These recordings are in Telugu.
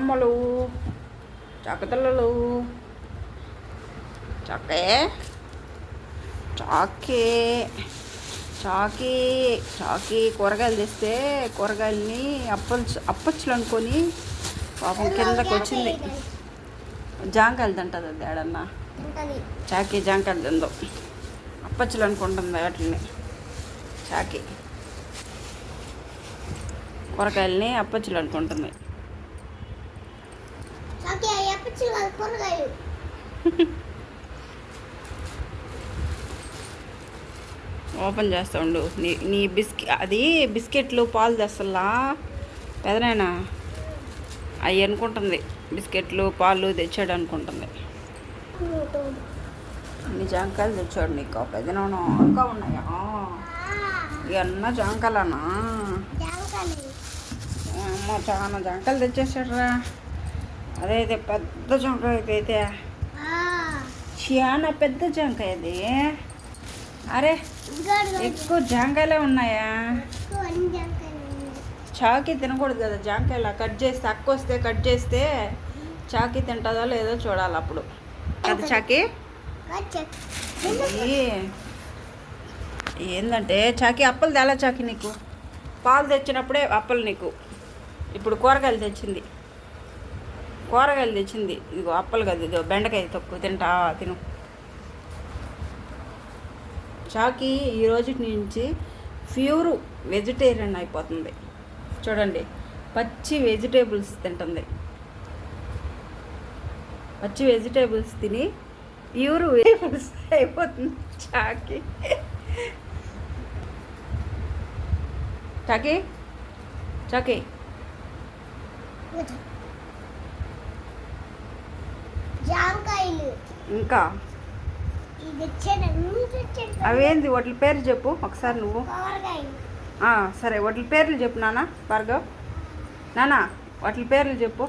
బొమ్మలు చక్కతల్లలు చక్కే చాకీ చాకీ చాకీ కూరగాయలు తెస్తే కూరగాయలని అప్పచ్చులు అనుకొని పాపం కిందకి వచ్చింది. జాంకాయలు తింటుంది అది ఏడన్నా. చాకీ జాంకాయలు తిందో అప్పచ్చులు అనుకుంటుంది వాటిని. చాకీ కూరగాయలని అప్పచ్చులు అనుకుంటుంది. ఓపెన్ చేస్తా ఉండు. నీ అది బిస్కెట్లు పాలు తెస్తల్లా పెదనైనా అవి అనుకుంటుంది. బిస్కెట్లు పాలు తెచ్చాడు అనుకుంటుంది. నీ జాంకాయలు తెచ్చాడు నీకు పెదనాను. ఇంకా ఉన్నాయా ఇవన్నా జాంకాయలనా? అమ్మ చాలా జాంకాయలు తెచ్చేసాడురా. అదైతే పెద్ద జాంకాయ అయితే చాలా పెద్ద జాంకాయ అది. అరే ఎక్కువ జాంకాయలే ఉన్నాయా? చాకీ తినకూడదు కదా జాంకాయలా. కట్ చేస్తే అక్క వస్తే కట్ చేస్తే చాకీ తింటుందో లేదో చూడాలి అప్పుడు కదా. చాకీ ఏంటంటే చాకీ అప్పలు తేలా. చాకీ నీకు పాలు తెచ్చినప్పుడే అప్పలు నీకు. ఇప్పుడు కూరగాయలు తెచ్చింది. ఇదిగో అప్పలు కదా. ఇదిగో బెండకాయ తొక్కు తిను. చాకీ ఈ రోజు నుంచి ప్యూర్ వెజిటేరియన్ అయిపోతుంది. చూడండి పచ్చి వెజిటేబుల్స్ తింటుంది. పచ్చి వెజిటేబుల్స్ తిని ప్యూర్ వెజిటేబుల్స్ అయిపోతుంది చాకీ. చాకీ చాకీ ఇంకా అవేంది వాటి పేర్లు చెప్పు ఒకసారి నువ్వు. సరే వాటి పేర్లు చెప్పు నాన్న. భార్గవ్ నాన్న వాటి పేర్లు చెప్పు.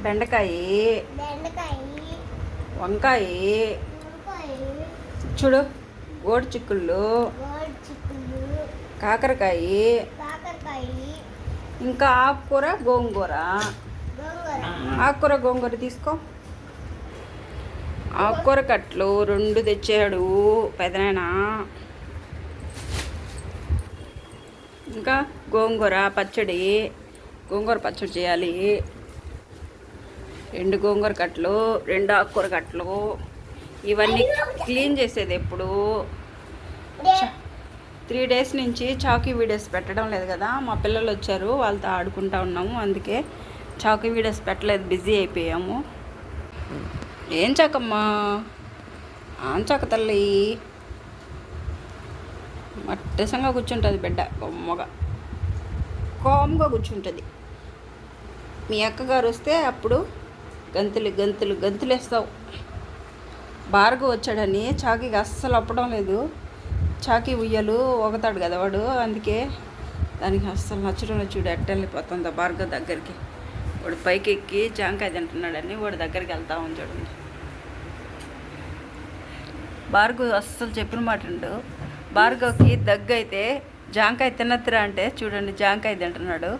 బెండకాయ, వంకాయ, చూడు గోడు చిక్కుళ్ళు, కాకరకాయ, ఇంకా ఆకుకూర గోంగూర. ఆకుకూర గోంగూర తీసుకో. ఆకుకూర కట్లు 2 తెచ్చాడు పెదనాయన. ఇంకా గోంగూర పచ్చడి చేయాలి. 2 గోంగూర కట్లు, 2 ఆకుకూర కట్లు. ఇవన్నీ క్లీన్ చేసేది ఎప్పుడు. 3 డేస్ నుంచి చాకీ వీడియోస్ పెట్టడం లేదు కదా. మా పిల్లలు వచ్చారు, వాళ్ళతో ఆడుకుంటా ఉన్నాము. అందుకే చాకీ వీడియోస్ పెట్టలేదు, బిజీ అయిపోయాము. ఏం చాకమ్మా చాక తల్లి మట్టసంగా కూర్చుంటుంది బిడ్డ. కామ్గా కూర్చుంటుంది. మీ అక్కగారు వస్తే అప్పుడు గంతులు వేస్తావు. భార్గవ్ వచ్చాడని చాకీకి అస్సలు అప్పడం లేదు. చాకీ ఉయ్యలు ఒకతాడు కదా వాడు, అందుకే దానికి అస్సలు నచ్చడం లేదు. చూడు ఎట్ట వెళ్ళిపోతుందో భార్గవ్ దగ్గరికి. వాడు పైకి ఎక్కి జాంకాయ తింటున్నాడని వాడి దగ్గరికి వెళ్తా ఉంది. చూడండి భార్గవ్ అస్సలు చెప్పిన మాట ఉండు. భార్గవ్కి దగ్గు అయితే జాంకాయ తినద్దురా అంటే చూడండి జాంకాయ తింటున్నాడు.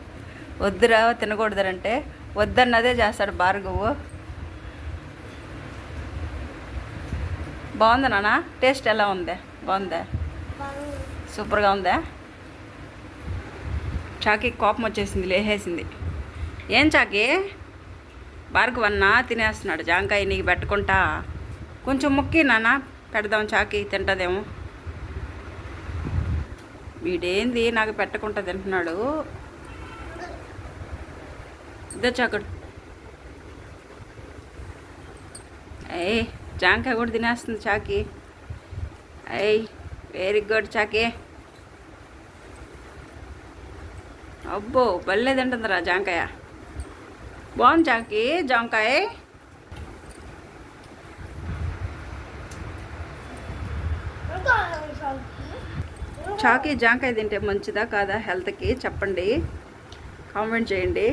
వద్దురా తినకూడదురంటే వద్దన్నదే చేస్తాడు భార్గవ్. బాగుందా నాన్న? టేస్ట్ ఎలా ఉంది? బాగుందా? సూపర్గా ఉందా? చాకీ కోపం వచ్చేసింది, లేసేసింది. ఏం చాకీ భార్గవ్ అన్న తినేస్తున్నాడు జాంకాయ నీకు పెట్టుకుంటా. కొంచెం ముక్కి నాన్న పెడదాం, చాకీ తింటుందేమో. వీడేంది నాకు పెట్టకుండా తింటున్నాడు. ఇదో చాకుడు. జాంకాయ కూడా తినేస్తుంది చాకీ. Very good Chaki. అబ్బో భలే తింటుందిరా జాంకాయ. బాగుంది చాకీ జాంకాయ. చాకీ జాంకాయ తింటే మంచిదా కాదా హెల్త్కి చెప్పండి, కామెంట్ చేయండి.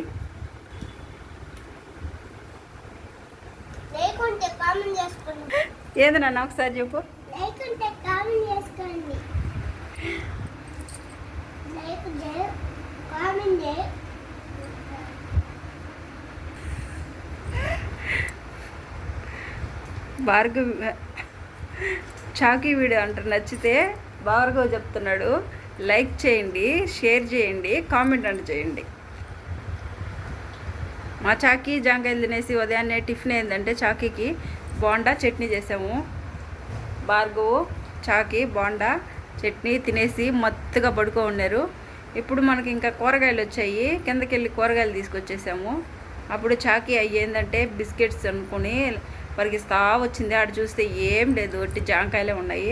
ఏది నాన్న ఒకసారి చెప్పు. భార్గవ్ చాకీ వీడియో అంటారు నచ్చితే భార్గవ్ చెప్తున్నాడు, లైక్ చేయండి, షేర్ చేయండి, కామెంట్ అంటే చేయండి. మా చాకీ జాంకాయలు తినేసి ఉదయాన్నే టిఫిన్ ఏంటంటే చాకీకి బోండా చట్నీ చేసాము. భార్గవ్ చాకీ బోండా చట్నీ తినేసి మత్తుగా పడుకో ఉన్నారు. ఇప్పుడు మనకి ఇంకా కూరగాయలు వచ్చాయి, కిందకి వెళ్ళి కూరగాయలు తీసుకొచ్చేసాము. అప్పుడు చాకీ అయ్యేందంటే బిస్కెట్స్ అనుకుని పరిగిస్తా వచ్చింది. ఆడ చూస్తే ఏం లేదు, ఒట్టి జాంకాయలే ఉన్నాయి.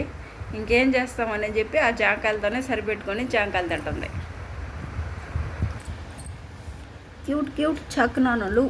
ఇంకేం చేస్తామని చెప్పి ఆ జాంకాయలతోనే సరిపెట్టుకొని జాంకాయలు తింటుంది. Cute cute చక్కనానులు.